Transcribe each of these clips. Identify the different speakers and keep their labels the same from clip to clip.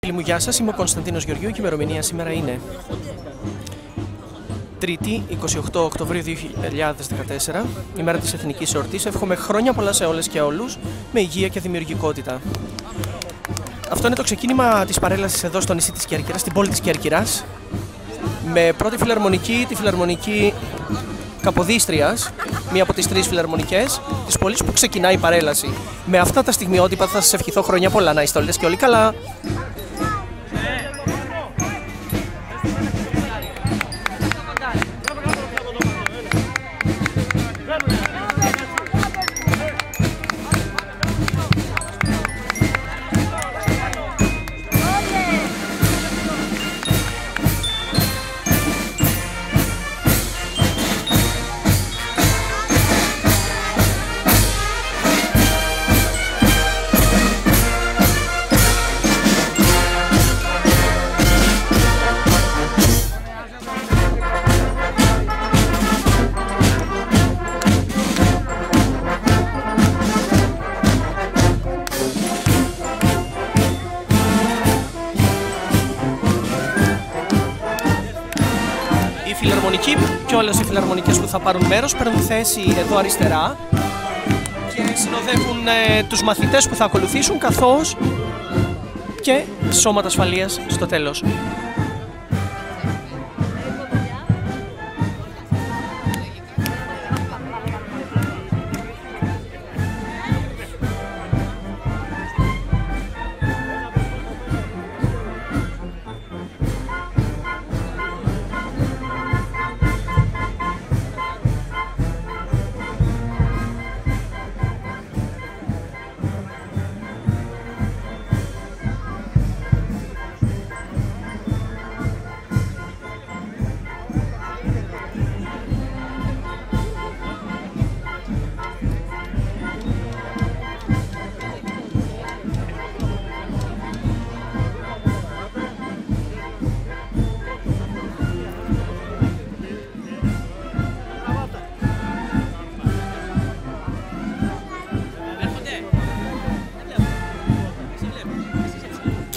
Speaker 1: Φίλοι μου, γεια σας, είμαι ο Κωνσταντίνος Γεωργίου και η ημερομηνία σήμερα είναι Τρίτη, 28 Οκτωβρίου 2014, ημέρα της Εθνικής Εορτής. Εύχομαι χρόνια πολλά σε όλες και όλους, με υγεία και δημιουργικότητα. Αυτό είναι το ξεκίνημα της παρέλασης εδώ στο νησί της Κέρκυρας, στην πόλη της Κέρκυρας, με πρώτη φιλαρμονική, τη φιλαρμονική Καποδίστριας, μία από τις 3 φιλαρμονικές της πόλης που ξεκινάει η παρέλαση. Με αυτά τα στιγμιότυπα θα σας ευχηθώ χρόνια πολλά, να είστε όλες και όλοι καλά. Και όλες οι φιλαρμονικές που θα πάρουν μέρος παίρνουν θέση εδώ αριστερά και συνοδεύουν τους μαθητές που θα ακολουθήσουν, καθώς και σώματα ασφαλείας στο τέλος.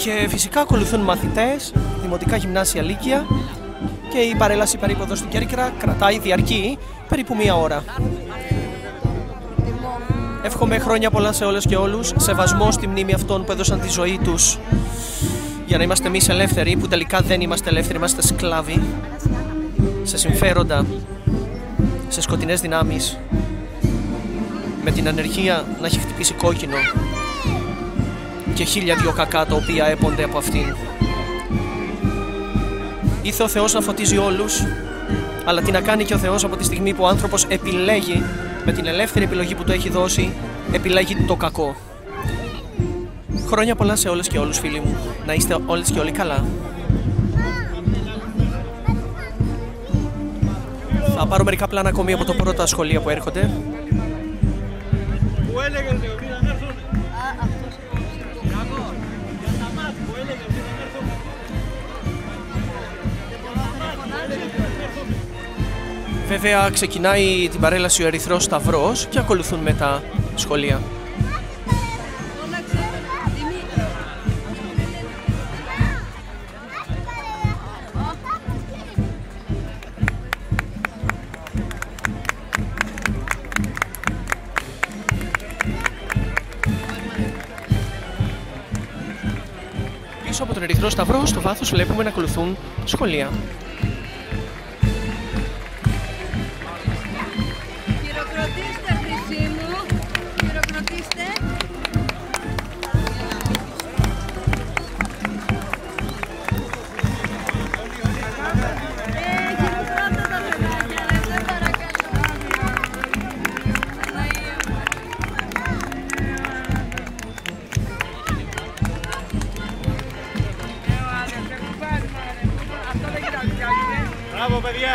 Speaker 1: Και φυσικά ακολουθούν μαθητές, δημοτικά, γυμνάσια, λύκεια, και η παρέλαση περίπου εδώ στην Κέρκυρα διαρκεί περίπου 1 ώρα. Εύχομαι χρόνια πολλά σε όλες και όλους, σεβασμό στη μνήμη αυτών που έδωσαν τη ζωή τους για να είμαστε εμείς ελεύθεροι, που τελικά δεν είμαστε ελεύθεροι, είμαστε σκλάβοι σε συμφέροντα, σε σκοτεινές δυνάμεις, με την ανεργία να έχει χτυπήσει κόκκινο και 1002 κακά τα οποία έπονται από αυτήν. Ήθε ο Θεός να φωτίζει όλους, αλλά τι να κάνει και ο Θεός από τη στιγμή που ο άνθρωπος επιλέγει, με την ελεύθερη επιλογή που του έχει δώσει, επιλέγει το κακό. Χρόνια πολλά σε όλες και όλους, φίλοι μου, να είστε όλες και όλοι καλά. Θα πάρω μερικά πλάνα ακόμη από το πρώτα σχολεία που έρχονται. Βέβαια ξεκινάει την παρέλαση ο Ερυθρός Σταυρός και ακολουθούν μετά σχολεία. Πίσω από τον Ερυθρό Σταυρό, στο βάθος βλέπουμε να ακολουθούν σχολεία.
Speaker 2: Bravo, παιδιά!